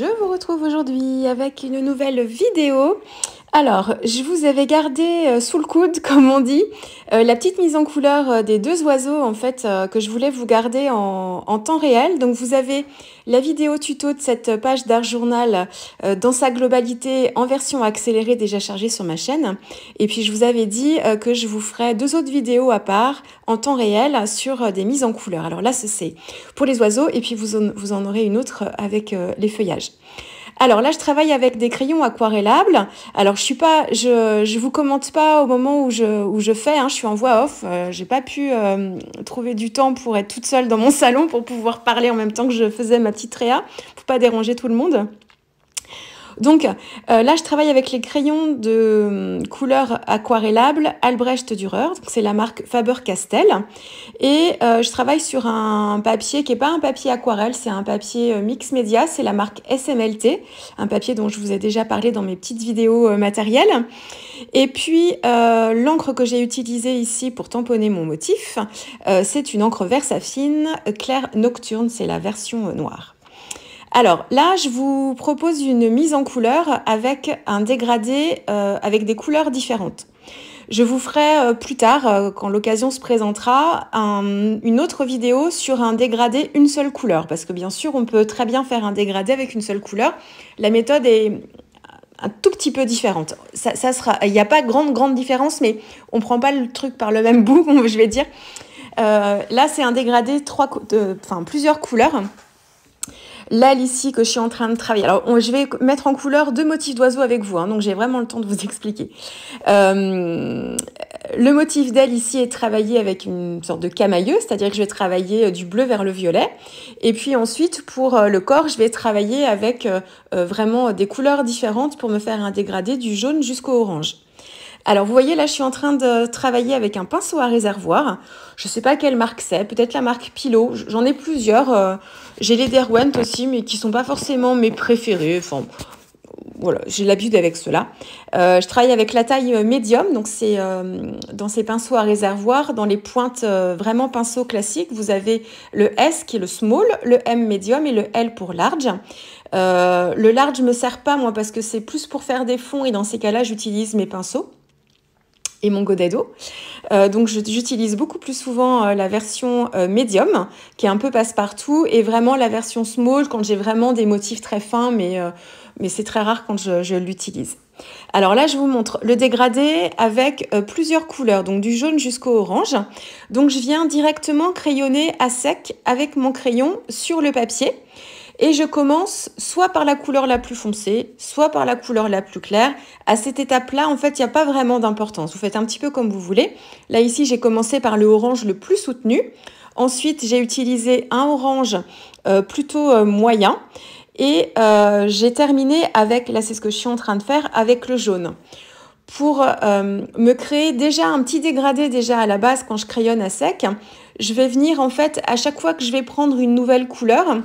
Je vous retrouve aujourd'hui avec une nouvelle vidéo. Alors, je vous avais gardé sous le coude, comme on dit, la petite mise en couleur des deux oiseaux, en fait, que je voulais vous garder en temps réel. Donc, vous avez la vidéo tuto de cette page d'Art Journal dans sa globalité en version accélérée déjà chargée sur ma chaîne. Et puis, je vous avais dit que je vous ferai deux autres vidéos à part en temps réel sur des mises en couleur. Alors là, c'est pour les oiseaux et puis vous en aurez une autre avec les feuillages. Alors là, je travaille avec des crayons aquarellables. Alors je vous commente pas au moment où je fais. Je suis en voix off. J'ai pas pu trouver du temps pour être toute seule dans mon salon pour pouvoir parler en même temps que je faisais ma petite réa pour pas déranger tout le monde. Donc là, je travaille avec les crayons de couleur aquarellable Albrecht Dürer. C'est la marque Faber-Castell. Et je travaille sur un papier qui n'est pas un papier aquarelle, c'est un papier mix média. C'est la marque SMLT, un papier dont je vous ai déjà parlé dans mes petites vidéos matérielles. Et puis, l'encre que j'ai utilisée ici pour tamponner mon motif, c'est une encre Versafine Clair Nocturne. C'est la version noire. Alors là, je vous propose une mise en couleur avec un dégradé avec des couleurs différentes. Je vous ferai plus tard, quand l'occasion se présentera, une autre vidéo sur un dégradé une seule couleur. Parce que bien sûr, on peut très bien faire un dégradé avec une seule couleur. La méthode est un tout petit peu différente. Il n'y a pas grande différence, mais on ne prend pas le truc par le même bout, je vais dire. Là, c'est un dégradé plusieurs couleurs. L'aile ici que je suis en train de travailler. Alors, je vais mettre en couleur deux motifs d'oiseaux avec vous, donc j'ai vraiment le temps de vous expliquer. Le motif d'aile ici est travaillé avec une sorte de camailleux, c'est-à-dire que je vais travailler du bleu vers le violet. Et puis ensuite, pour le corps, je vais travailler avec vraiment des couleurs différentes pour me faire un dégradé du jaune jusqu'au orange. Alors, vous voyez, là, je suis en train de travailler avec un pinceau à réservoir. Je ne sais pas quelle marque c'est, peut-être la marque Pilot. J'en ai plusieurs. J'ai les Derwent aussi, mais qui ne sont pas forcément mes préférés. Enfin, voilà, j'ai l'habitude avec ceux-là. Je travaille avec la taille médium, donc c'est dans ces pinceaux à réservoir, dans les pointes vraiment pinceau classique. Vous avez le S qui est le small, le M médium et le L pour large. Le large ne me sert pas, moi, parce que c'est plus pour faire des fonds et dans ces cas-là, j'utilise mes pinceaux et mon godet d'eau. Donc j'utilise beaucoup plus souvent la version médium, qui est un peu passe-partout, et vraiment la version small quand j'ai vraiment des motifs très fins, mais c'est très rare quand je l'utilise. Alors là, je vous montre le dégradé avec plusieurs couleurs, donc du jaune jusqu'au orange. Donc je viens directement crayonner à sec avec mon crayon sur le papier. Et je commence soit par la couleur la plus foncée, soit par la couleur la plus claire. À cette étape-là, en fait, il n'y a pas vraiment d'importance. Vous faites un petit peu comme vous voulez. Là, ici, j'ai commencé par le orange le plus soutenu. Ensuite, j'ai utilisé un orange plutôt moyen. Et j'ai terminé avec, là, c'est ce que je suis en train de faire, avec le jaune. Pour me créer déjà un petit dégradé déjà à la base quand je crayonne à sec, je vais venir, en fait, à chaque fois que je vais prendre une nouvelle couleur,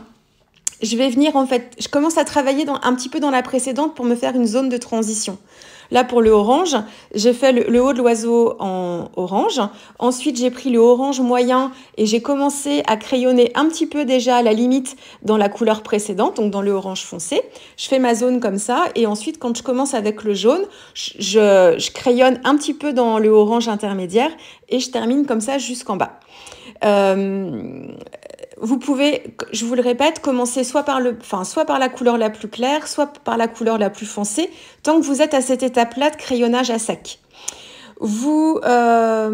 je commence à travailler un petit peu dans la précédente pour me faire une zone de transition. Là, pour le orange, j'ai fait le haut de l'oiseau en orange. Ensuite, j'ai pris le orange moyen et j'ai commencé à crayonner un petit peu déjà à la limite dans la couleur précédente, donc dans le orange foncé. Je fais ma zone comme ça et ensuite, quand je commence avec le jaune, je crayonne un petit peu dans le orange intermédiaire et je termine comme ça jusqu'en bas. Vous pouvez, je vous le répète, commencer soit par la couleur la plus claire, soit par la couleur la plus foncée, tant que vous êtes à cette étape-là de crayonnage à sec. La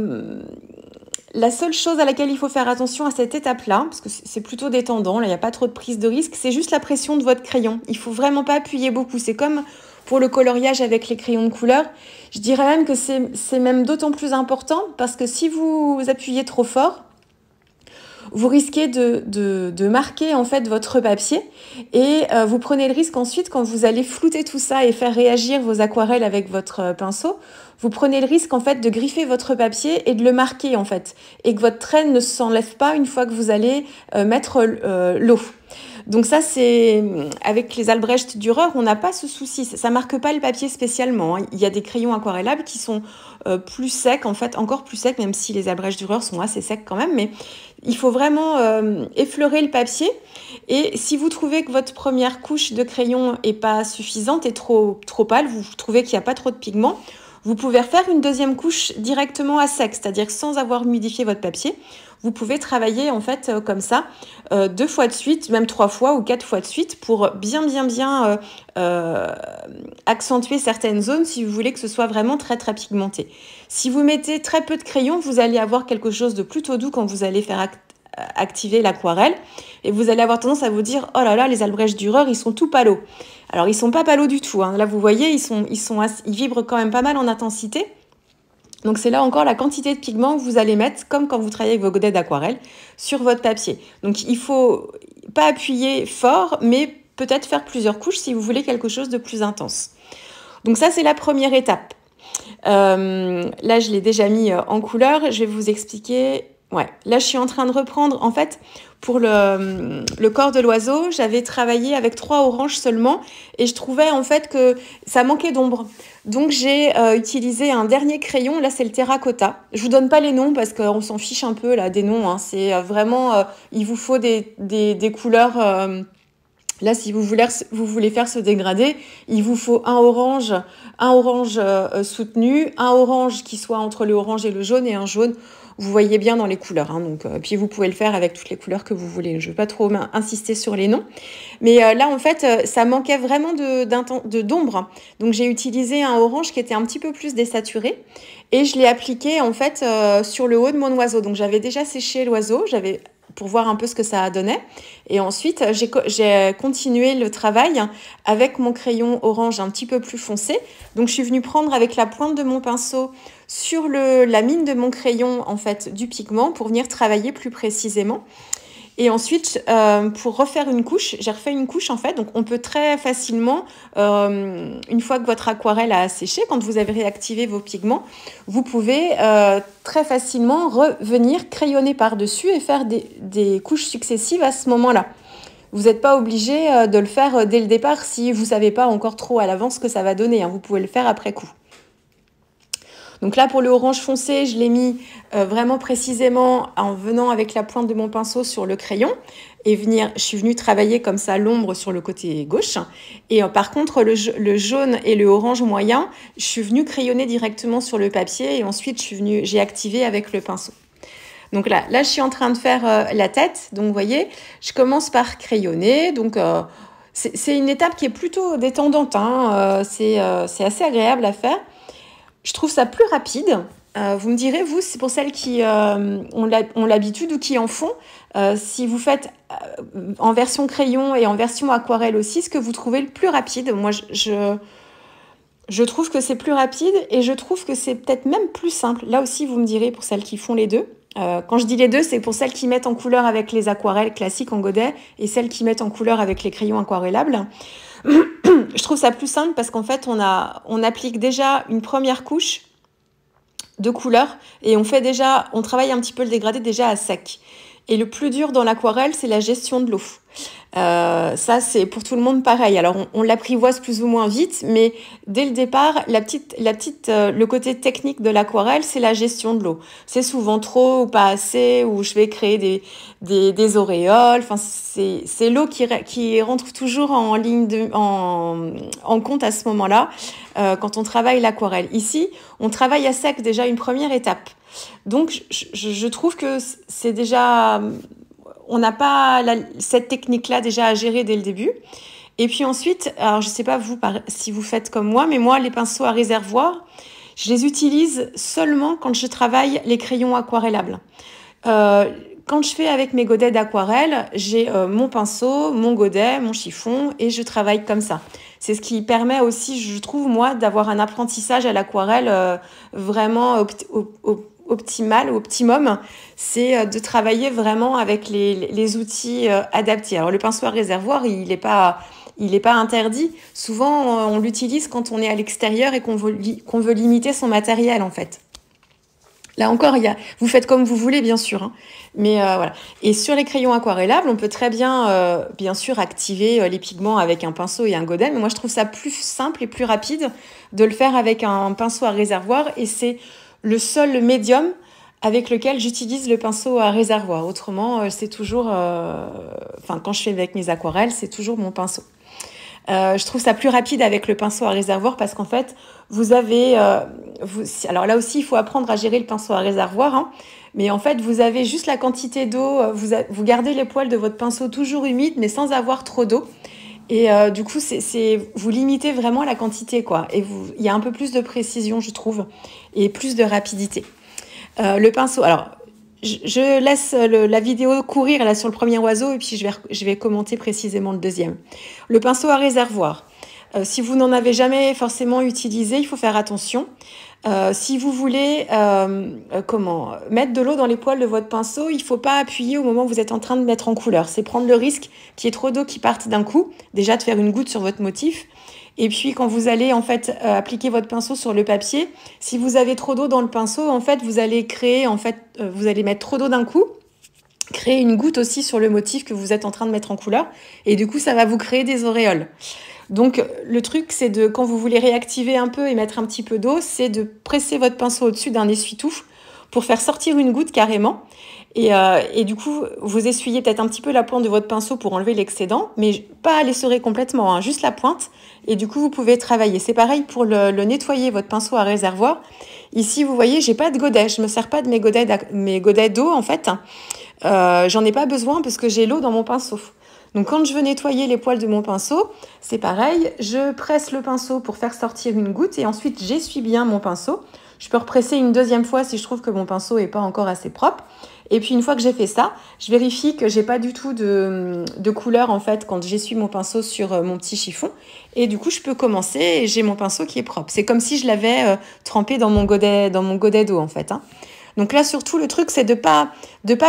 seule chose à laquelle il faut faire attention à cette étape-là, parce que c'est plutôt détendant, là il n'y a pas trop de prise de risque, c'est juste la pression de votre crayon. Il ne faut vraiment pas appuyer beaucoup. C'est comme pour le coloriage avec les crayons de couleur. Je dirais même que c'est même d'autant plus important parce que si vous appuyez trop fort, vous risquez de marquer en fait votre papier et vous prenez le risque ensuite quand vous allez flouter tout ça et faire réagir vos aquarelles avec votre pinceau, vous prenez le risque en fait de griffer votre papier et de le marquer en fait et que votre trait ne s'enlève pas une fois que vous allez mettre l'eau. Donc ça, c'est avec les Albrecht Dürer, on n'a pas ce souci. Ça marque pas le papier spécialement, hein. Il y a des crayons aquarellables qui sont plus secs, en fait, encore plus secs, même si les Albrecht Dürer sont assez secs quand même. Mais il faut vraiment effleurer le papier. Et si vous trouvez que votre première couche de crayon est pas suffisante et trop pâle, vous trouvez qu'il n'y a pas trop de pigments, vous pouvez refaire une deuxième couche directement à sec, c'est-à-dire sans avoir humidifié votre papier. Vous pouvez travailler en fait comme ça 2 fois de suite, même 3 fois ou 4 fois de suite pour bien accentuer certaines zones si vous voulez que ce soit vraiment très très pigmenté. Si vous mettez très peu de crayon, vous allez avoir quelque chose de plutôt doux quand vous allez faire activer l'aquarelle et vous allez avoir tendance à vous dire oh là là, les Albrecht Dürer ils sont tout palos. Alors ils sont pas palos du tout, hein. Là vous voyez ils vibrent quand même pas mal en intensité. Donc c'est là encore la quantité de pigments que vous allez mettre, comme quand vous travaillez avec vos godets d'aquarelle, sur votre papier. Donc il faut pas appuyer fort, mais peut-être faire plusieurs couches si vous voulez quelque chose de plus intense. Donc ça c'est la première étape. Là je l'ai déjà mis en couleur, je vais vous expliquer. Ouais, là je suis en train de reprendre, en fait, pour le corps de l'oiseau, j'avais travaillé avec 3 oranges seulement et je trouvais en fait que ça manquait d'ombre. Donc j'ai utilisé un dernier crayon, là c'est le terracotta. Je vous donne pas les noms parce qu'on s'en fiche un peu là des noms, hein. C'est vraiment, il vous faut des couleurs... Là, si vous voulez faire ce dégradé, il vous faut un orange soutenu, un orange qui soit entre le orange et le jaune et un jaune. Vous voyez bien dans les couleurs, hein, donc, puis vous pouvez le faire avec toutes les couleurs que vous voulez. Je ne vais pas trop insister sur les noms. Mais là, en fait, ça manquait vraiment d'ombre. Donc, j'ai utilisé un orange qui était un petit peu plus désaturé et je l'ai appliqué, en fait, sur le haut de mon oiseau. Donc, j'avais déjà séché l'oiseau, pour voir un peu ce que ça donnait. Et ensuite, j'ai continué le travail avec mon crayon orange un petit peu plus foncé. Donc, je suis venue prendre avec la pointe de mon pinceau sur la mine de mon crayon, en fait, du pigment pour venir travailler plus précisément. Et ensuite, pour refaire une couche, j'ai refait une couche en fait. Donc, on peut très facilement, une fois que votre aquarelle a séché, quand vous avez réactivé vos pigments, vous pouvez très facilement revenir crayonner par-dessus et faire des couches successives à ce moment-là. Vous n'êtes pas obligé de le faire dès le départ si vous ne savez pas encore trop à l'avance ce que ça va donner, hein. Vous pouvez le faire après coup. Donc là, pour le orange foncé, je l'ai mis vraiment précisément en venant avec la pointe de mon pinceau sur le crayon et je suis venue travailler comme ça l'ombre sur le côté gauche. Et par contre, le jaune et le orange moyen, je suis venue crayonner directement sur le papier et ensuite j'ai activé avec le pinceau. Donc là, je suis en train de faire la tête. Donc vous voyez, je commence par crayonner. Donc c'est une étape qui est plutôt détendante, hein. C'est assez agréable à faire. Je trouve ça plus rapide. Vous me direz, vous, c'est pour celles qui ont l'habitude ou qui en font, si vous faites en version crayon et en version aquarelle aussi, ce que vous trouvez le plus rapide. Moi, je trouve que c'est plus rapide et je trouve que c'est peut-être même plus simple. Là aussi, vous me direz, pour celles qui font les deux. Quand je dis les deux, c'est pour celles qui mettent en couleur avec les aquarelles classiques en godet et celles qui mettent en couleur avec les crayons aquarellables. Je trouve ça plus simple parce qu'en fait, on applique déjà une première couche de couleur et on travaille un petit peu le dégradé déjà à sec. Et le plus dur dans l'aquarelle, c'est la gestion de l'eau. Ça, c'est pour tout le monde pareil. Alors, on l'apprivoise plus ou moins vite, mais dès le départ, le côté technique de l'aquarelle, c'est la gestion de l'eau. C'est souvent trop ou pas assez, ou je vais créer des auréoles. Enfin, c'est l'eau qui rentre toujours en compte à ce moment-là, quand on travaille l'aquarelle. Ici, on travaille à sec déjà une première étape. Donc, je trouve que c'est déjà... On n'a pas cette technique-là déjà à gérer dès le début. Et puis ensuite, alors je ne sais pas vous si vous faites comme moi, mais moi, les pinceaux à réservoir, je les utilise seulement quand je travaille les crayons aquarellables. Quand je fais avec mes godets d'aquarelle, j'ai mon pinceau, mon godet, mon chiffon et je travaille comme ça. C'est ce qui permet aussi, je trouve, moi, d'avoir un apprentissage à l'aquarelle vraiment optimal, optimum, c'est de travailler vraiment avec les outils adaptés. Alors le pinceau à réservoir, il est pas interdit. Souvent, on l'utilise quand on est à l'extérieur et qu'on veut limiter son matériel en fait. Là encore, vous faites comme vous voulez, bien sûr, hein. Mais voilà. Et sur les crayons aquarellables, on peut très bien, bien sûr, activer les pigments avec un pinceau et un godet. Mais moi, je trouve ça plus simple et plus rapide de le faire avec un pinceau à réservoir. Et c'est le seul médium avec lequel j'utilise le pinceau à réservoir. Autrement, c'est toujours... Enfin, quand je fais avec mes aquarelles, c'est toujours mon pinceau. Je trouve ça plus rapide avec le pinceau à réservoir parce qu'en fait, vous avez... alors là aussi, il faut apprendre à gérer le pinceau à réservoir, hein, mais en fait, vous avez juste la quantité d'eau. Vous gardez les poils de votre pinceau toujours humides, mais sans avoir trop d'eau. Et du coup, vous limitez vraiment la quantité, quoi. Et il y a un peu plus de précision, je trouve, et plus de rapidité. Le pinceau... Alors, je laisse la vidéo courir là sur le premier oiseau et puis je vais commenter précisément le deuxième. Le pinceau à réservoir. Si vous n'en avez jamais forcément utilisé, il faut faire attention. Si vous voulez mettre de l'eau dans les poils de votre pinceau, il ne faut pas appuyer au moment où vous êtes en train de mettre en couleur. C'est prendre le risque qu'il y ait trop d'eau qui parte d'un coup, déjà de faire une goutte sur votre motif. Et puis quand vous allez en fait appliquer votre pinceau sur le papier, si vous avez trop d'eau dans le pinceau, en fait vous allez vous allez mettre trop d'eau d'un coup, créer une goutte aussi sur le motif que vous êtes en train de mettre en couleur, et du coup ça va vous créer des auréoles. Donc le truc c'est quand vous voulez réactiver un peu et mettre un petit peu d'eau, c'est de presser votre pinceau au-dessus d'un essuie-tout pour faire sortir une goutte carrément. Et du coup, vous essuyez peut-être un petit peu la pointe de votre pinceau pour enlever l'excédent, mais pas l'essorer complètement, hein, juste la pointe. Et du coup, vous pouvez travailler. C'est pareil pour le nettoyer, votre pinceau à réservoir. Ici, vous voyez, j'ai pas de godet. Je me sers pas de mes godets d'eau, en fait. J'en ai pas besoin parce que j'ai l'eau dans mon pinceau. Donc, quand je veux nettoyer les poils de mon pinceau, c'est pareil. Je presse le pinceau pour faire sortir une goutte et ensuite, j'essuie bien mon pinceau. Je peux represser une deuxième fois si je trouve que mon pinceau est pas encore assez propre. Et puis une fois que j'ai fait ça, je vérifie que j'ai pas du tout de couleur en fait quand j'essuie mon pinceau sur mon petit chiffon. Et du coup, je peux commencer et j'ai mon pinceau qui est propre. C'est comme si je l'avais trempé dans mon godet d'eau en fait, hein. Donc là, surtout, le truc, c'est de pas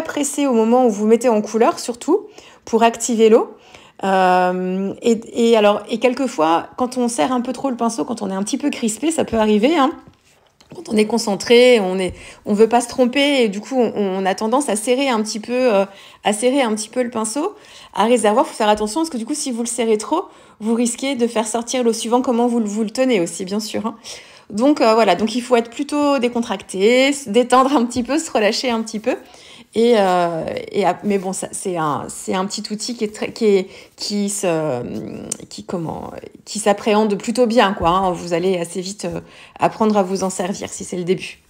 presser au moment où vous mettez en couleur, surtout pour activer l'eau. Et quelquefois, quand on serre un peu trop le pinceau, quand on est un petit peu crispé, ça peut arriver, hein. Quand on est concentré, on veut pas se tromper et du coup on a tendance à serrer un petit peu le pinceau. À réservoir, faut faire attention parce que du coup si vous le serrez trop, vous risquez de faire sortir l'eau suivant comment vous le tenez aussi bien sûr, hein. Donc voilà, donc il faut être plutôt décontracté, se détendre un petit peu, se relâcher un petit peu. Mais bon, ça, c'est un petit outil qui s'appréhende plutôt bien, quoi, hein. Vous allez assez vite apprendre à vous en servir si c'est le début.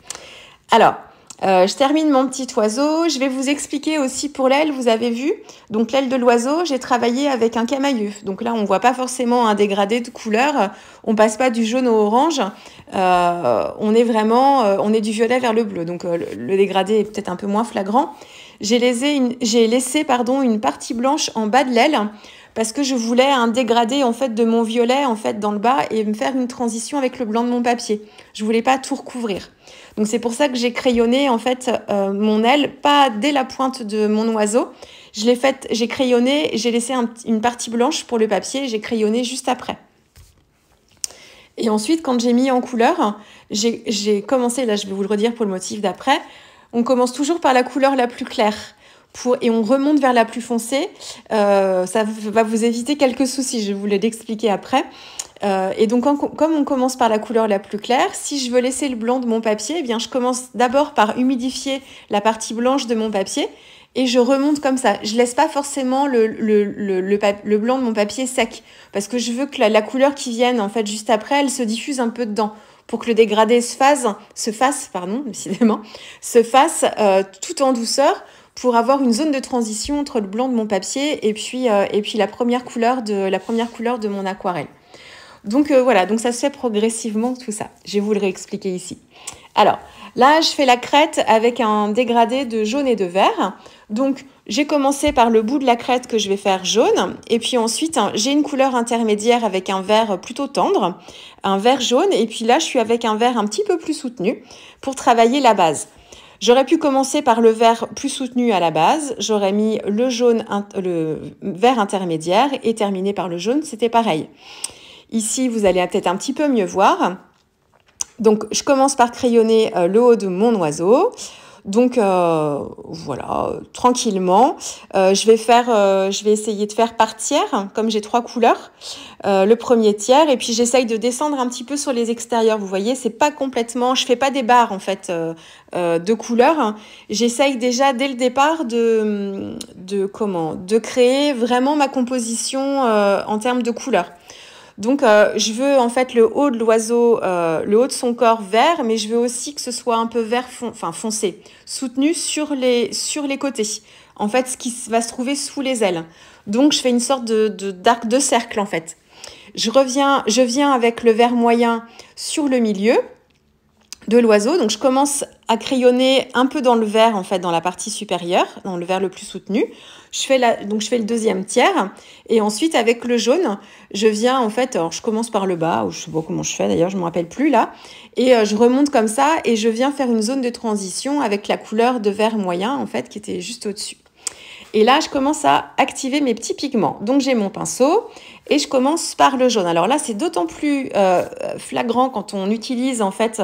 Alors, je termine mon petit oiseau. Je vais vous expliquer aussi pour l'aile, vous avez vu. Donc l'aile de l'oiseau, j'ai travaillé avec un camailleux. Donc là, on voit pas forcément un dégradé de couleur. On passe pas du jaune au orange. On est du violet vers le bleu. Donc le dégradé est peut-être un peu moins flagrant. J'ai laissé une partie blanche en bas de l'aile parce que je voulais un dégradé en fait de mon violet en fait dans le bas et me faire une transition avec le blanc de mon papier. Je voulais pas tout recouvrir. Donc c'est pour ça que j'ai crayonné en fait mon aile, pas dès la pointe de mon oiseau. J'ai crayonné, j'ai laissé une partie blanche pour le papier, j'ai crayonné juste après. Et ensuite, quand j'ai mis en couleur, j'ai commencé, là je vais vous le redire pour le motif d'après, on commence toujours par la couleur la plus claire. Et on remonte vers la plus foncée. Ça va vous éviter quelques soucis, je vais vous l'expliquer après. Et donc, comme on commence par la couleur la plus claire, si je veux laisser le blanc de mon papier, eh bien, je commence d'abord par humidifier la partie blanche de mon papier et je remonte comme ça. Je laisse pas forcément le blanc de mon papier sec parce que je veux que la couleur qui vienne en fait juste après, elle se diffuse un peu dedans pour que le dégradé se fasse tout en douceur pour avoir une zone de transition entre le blanc de mon papier et puis la première couleur de mon aquarelle. Donc voilà, donc ça se fait progressivement tout ça. Je vais vous le réexpliquer ici. Alors là, je fais la crête avec un dégradé de jaune et de vert. Donc j'ai commencé par le bout de la crête que je vais faire jaune. Et puis ensuite, j'ai une couleur intermédiaire avec un vert plutôt tendre, un vert jaune. Et puis là, je suis avec un vert un petit peu plus soutenu pour travailler la base. J'aurais pu commencer par le vert plus soutenu à la base. J'aurais mis le vert intermédiaire et terminé par le jaune. C'était pareil. Ici, vous allez peut-être un petit peu mieux voir. Donc, je commence par crayonner le haut de mon oiseau. Donc, voilà, tranquillement. Je vais essayer de faire par tiers, comme j'ai 3 couleurs. Le premier tiers, et puis j'essaye de descendre un petit peu sur les extérieurs. Vous voyez, c'est pas complètement, je fais pas des barres en fait de couleurs. J'essaye déjà dès le départ de créer vraiment ma composition en termes de couleurs. Donc, je veux en fait le haut de l'oiseau, le haut de son corps vert, mais je veux aussi que ce soit un peu vert foncé, soutenu sur les côtés. En fait, ce qui va se trouver sous les ailes. Donc, je fais une sorte d'arc de cercle en fait. Je viens avec le vert moyen sur le milieu de l'oiseau. Donc, je commence à crayonner un peu dans le vert, en fait, dans la partie supérieure, dans le vert le plus soutenu. Donc, je fais le deuxième tiers. Et ensuite, avec le jaune, je viens, en fait, alors je commence par le bas, ou je sais pas comment je fais d'ailleurs, je me rappelle plus là. Et je remonte comme ça et je viens faire une zone de transition avec la couleur de vert moyen, en fait, qui était juste au-dessus. Et là, je commence à activer mes petits pigments. Donc, j'ai mon pinceau et je commence par le jaune. Alors là, c'est d'autant plus flagrant quand on utilise en fait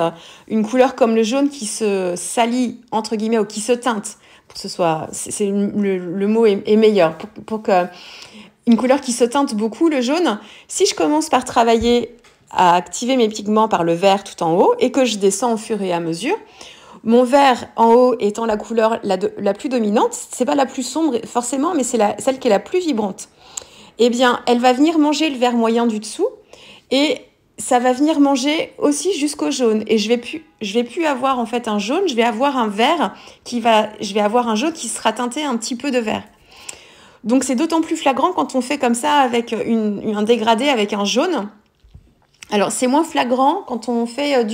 une couleur comme le jaune qui se salit, entre guillemets, ou qui se teinte. Pour que ce soit, le mot est meilleur. Pour que une couleur qui se teinte beaucoup, le jaune, si je commence par travailler à activer mes pigments par le vert tout en haut et que je descends au fur et à mesure, mon vert en haut étant la couleur la plus dominante, c'est pas la plus sombre forcément, mais c'est celle qui est la plus vibrante. Eh bien, elle va venir manger le vert moyen du dessous et ça va venir manger aussi jusqu'au jaune. Et je vais plus avoir en fait un jaune, je vais avoir un vert je vais avoir un jaune qui sera teinté un petit peu de vert. Donc c'est d'autant plus flagrant quand on fait comme ça avec un dégradé avec un jaune. Alors c'est moins flagrant quand on fait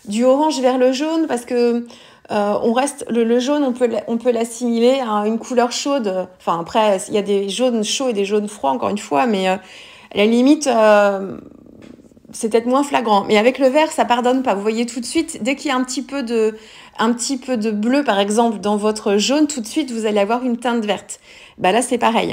du orange vers le jaune parce que on reste le jaune, on peut l'assimiler à une couleur chaude. Enfin après, il y a des jaunes chauds et des jaunes froids encore une fois, mais à la limite c'est peut-être moins flagrant. Mais avec le vert, ça pardonne pas. Vous voyez tout de suite, dès qu'il y a un petit peu de bleu par exemple dans votre jaune, tout de suite vous allez avoir une teinte verte. Bah là c'est pareil.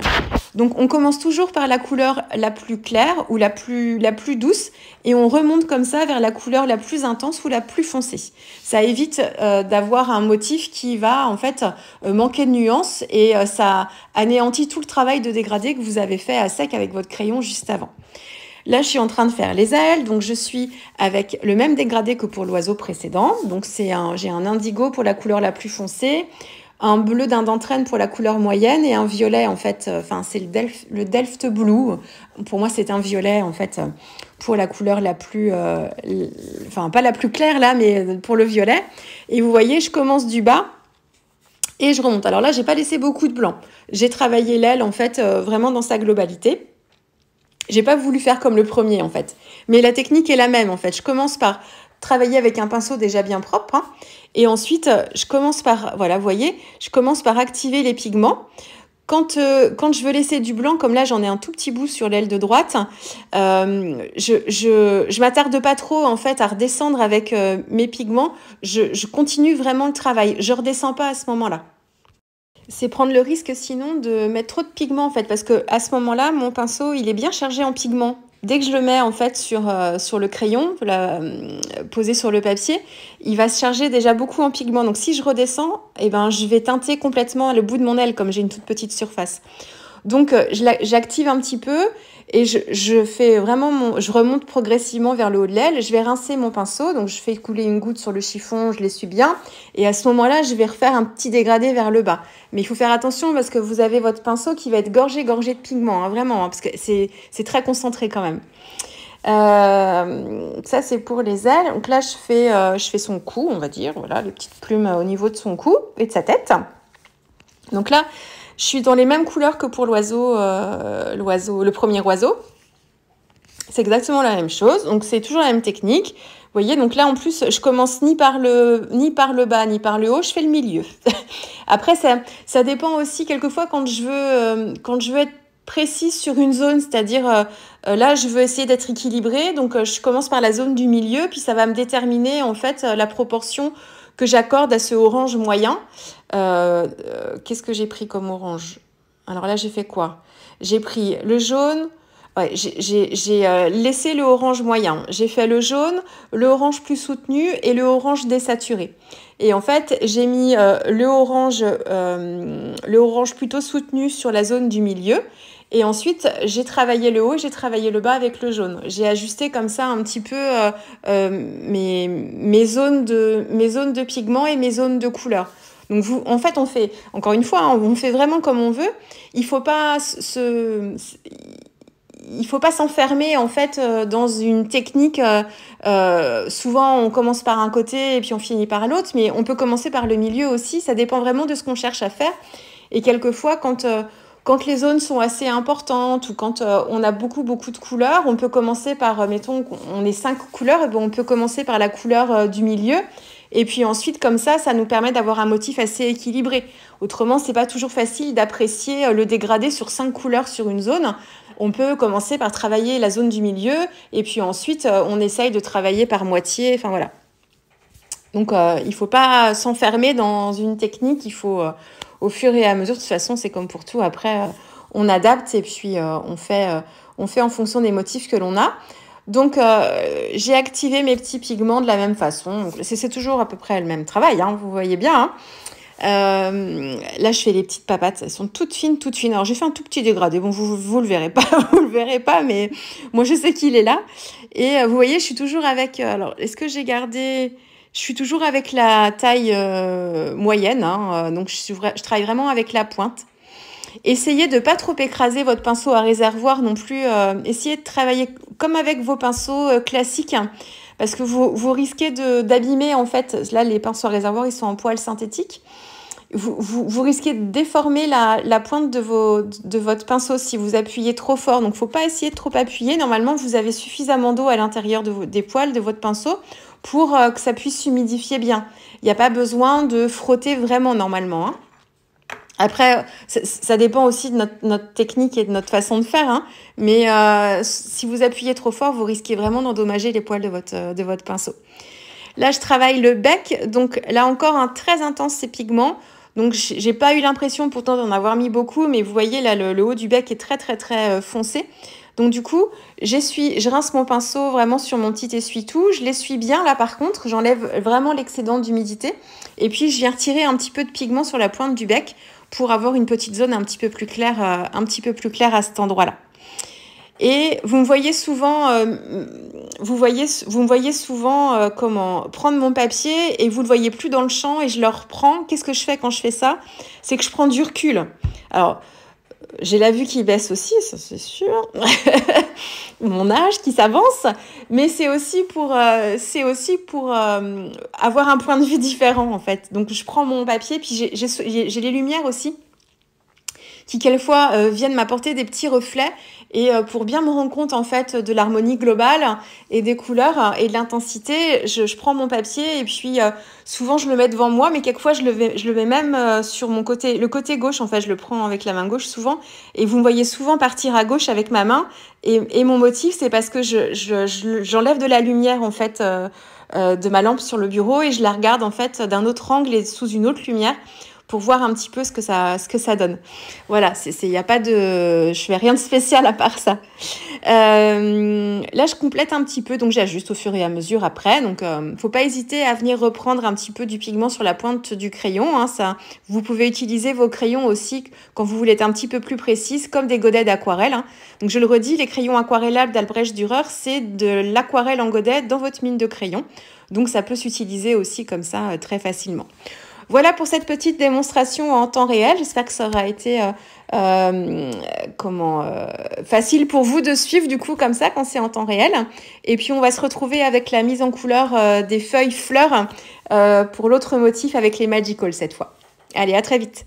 Donc on commence toujours par la couleur la plus claire ou la plus douce et on remonte comme ça vers la couleur la plus intense ou la plus foncée. Ça évite d'avoir un motif qui va en fait manquer de nuances et ça anéantit tout le travail de dégradé que vous avez fait à sec avec votre crayon juste avant. Là, je suis en train de faire les ailes, donc je suis avec le même dégradé que pour l'oiseau précédent. Donc j'ai un indigo pour la couleur la plus foncée, un bleu d'Indentrène pour la couleur moyenne et un violet en fait, c'est le Delft Blue. Pour moi, c'est un violet en fait pour la couleur la plus, pas la plus claire là, mais pour le violet. Et vous voyez, je commence du bas. Et je remonte. Alors là, j'ai pas laissé beaucoup de blanc. J'ai travaillé l'aile en fait vraiment dans sa globalité. J'ai pas voulu faire comme le premier en fait, mais la technique est la même en fait. Je commence par travailler avec un pinceau déjà bien propre, hein, et ensuite je commence par, voilà, vous voyez, je commence par activer les pigments. Quand je veux laisser du blanc, comme là j'en ai un tout petit bout sur l'aile de droite, je m'attarde pas trop en fait à redescendre avec mes pigments. Je continue vraiment le travail. Je redescends pas à ce moment-là. C'est prendre le risque sinon de mettre trop de pigments en fait, parce que à ce moment-là, mon pinceau il est bien chargé en pigments. Dès que je le mets en fait sur le crayon, posé sur le papier, il va se charger déjà beaucoup en pigments. Donc si je redescends, eh ben je vais teinter complètement le bout de mon aile comme j'ai une toute petite surface. Donc j'active un petit peu et je fais vraiment je remonte progressivement vers le haut de l'aile. Je vais rincer mon pinceau, donc je fais couler une goutte sur le chiffon, je l'essuie bien. Et à ce moment-là, je vais refaire un petit dégradé vers le bas. Mais il faut faire attention parce que vous avez votre pinceau qui va être gorgé de pigments, hein, vraiment, hein, parce que c'est très concentré quand même. Ça c'est pour les ailes. Donc là je fais son cou, on va dire, voilà, les petites plumes au niveau de son cou et de sa tête. Donc là je suis dans les mêmes couleurs que pour le premier oiseau. C'est exactement la même chose. Donc, c'est toujours la même technique. Vous voyez, donc là, en plus, je commence ni par le bas, ni par le haut. Je fais le milieu. Après, ça dépend aussi, quelquefois, quand je veux être précise sur une zone, c'est-à-dire, là, je veux essayer d'être équilibrée. Donc, je commence par la zone du milieu, puis ça va me déterminer, en fait, la proportion que j'accorde à ce orange moyen. Qu'est-ce que j'ai pris comme orange? Alors là, j'ai fait quoi? J'ai pris le jaune, Ouais, j'ai laissé le orange moyen. J'ai fait le jaune, le orange plus soutenu et le orange désaturé. Et en fait, j'ai mis le orange plutôt soutenu sur la zone du milieu. Et ensuite, j'ai travaillé le haut et j'ai travaillé le bas avec le jaune. J'ai ajusté comme ça un petit peu mes zones de pigments et mes zones de couleur. Donc, en fait, on fait, encore une fois, hein, on fait vraiment comme on veut. Il faut pas il faut pas s'enfermer en fait dans une technique. Souvent, on commence par un côté et puis on finit par l'autre, mais on peut commencer par le milieu aussi. Ça dépend vraiment de ce qu'on cherche à faire. Et quelquefois, quand les zones sont assez importantes ou quand on a beaucoup de couleurs, on peut commencer par, mettons, on est 5 couleurs, et ben on peut commencer par la couleur du milieu. Et puis ensuite, comme ça nous permet d'avoir un motif assez équilibré. Autrement, c'est pas toujours facile d'apprécier le dégradé sur 5 couleurs sur une zone. On peut commencer par travailler la zone du milieu et puis ensuite, on essaye de travailler par moitié. Enfin voilà. Donc, il faut pas s'enfermer dans une technique. Il faut, au fur et à mesure, de toute façon, c'est comme pour tout. Après, on adapte et puis on fait en fonction des motifs que l'on a. Donc, j'ai activé mes petits pigments de la même façon. Donc, c'est toujours à peu près le même travail, hein, vous voyez bien. Hein. Là, je fais les petites papates. Elles sont toutes fines, toutes fines. Alors, j'ai fait un tout petit dégradé. Bon, vous le verrez pas, vous le verrez pas, mais moi, je sais qu'il est là. Et vous voyez, je suis toujours avec. Alors, est-ce que j'ai gardé? Je suis toujours avec la taille moyenne. Hein, donc, je travaille vraiment avec la pointe. Essayez de pas trop écraser votre pinceau à réservoir non plus. Essayez de travailler comme avec vos pinceaux classiques, hein, parce que vous risquez d'abîmer en fait. Là, les pinceaux à réservoir, ils sont en poils synthétiques. Vous risquez de déformer la pointe de votre pinceau si vous appuyez trop fort. Donc, faut pas essayer de trop appuyer. Normalement, vous avez suffisamment d'eau à l'intérieur des poils de votre pinceau pour que ça puisse s'humidifier bien. Il n'y a pas besoin de frotter vraiment normalement. Hein. Après, ça dépend aussi de notre technique et de notre façon de faire. Hein. Mais si vous appuyez trop fort, vous risquez vraiment d'endommager les poils de votre pinceau. Là, je travaille le bec. Donc là encore, très intense ces pigments. Donc, j'ai pas eu l'impression pourtant d'en avoir mis beaucoup. Mais vous voyez, là, le haut du bec est très foncé. Donc du coup, je rince mon pinceau vraiment sur mon petit essuie-tout. Je l'essuie bien là par contre. J'enlève vraiment l'excédent d'humidité. Et puis, je viens retirer un petit peu de pigment sur la pointe du bec pour avoir une petite zone un petit peu plus claire à cet endroit-là. Et vous me voyez souvent, comment prendre mon papier et vous le voyez plus dans le champ et je le reprends. Qu'est-ce que je fais quand je fais ça? C'est que je prends du recul. Alors, j'ai la vue qui baisse aussi, ça c'est sûr. Mon âge qui s'avance, mais c'est aussi pour avoir un point de vue différent en fait. Donc je prends mon papier, puis j'ai les lumières aussi qui quelquefois viennent m'apporter des petits reflets et pour bien me rendre compte en fait de l'harmonie globale et des couleurs et de l'intensité, je prends mon papier et puis souvent je le mets devant moi, mais quelquefois je le mets même sur le côté gauche en fait, je le prends avec la main gauche souvent et vous me voyez souvent partir à gauche avec ma main et mon motif c'est parce que j'enlève de la lumière en fait de ma lampe sur le bureau et je la regarde en fait d'un autre angle et sous une autre lumière pour voir un petit peu ce que ça donne. Voilà, y a pas de, je fais rien de spécial à part ça. Là, je complète un petit peu, donc j'ajuste au fur et à mesure après. Donc, faut pas hésiter à venir reprendre un petit peu du pigment sur la pointe du crayon. Hein, ça, vous pouvez utiliser vos crayons aussi quand vous voulez être un petit peu plus précise, comme des godets d'aquarelle. Hein. Donc, je le redis, les crayons aquarellables d'Albrecht Dürer, c'est de l'aquarelle en godet dans votre mine de crayon. Donc, ça peut s'utiliser aussi comme ça très facilement. Voilà pour cette petite démonstration en temps réel. J'espère que ça aura été facile pour vous de suivre du coup comme ça quand c'est en temps réel. Et puis on va se retrouver avec la mise en couleur des feuilles fleurs pour l'autre motif avec les Magical cette fois. Allez, à très vite.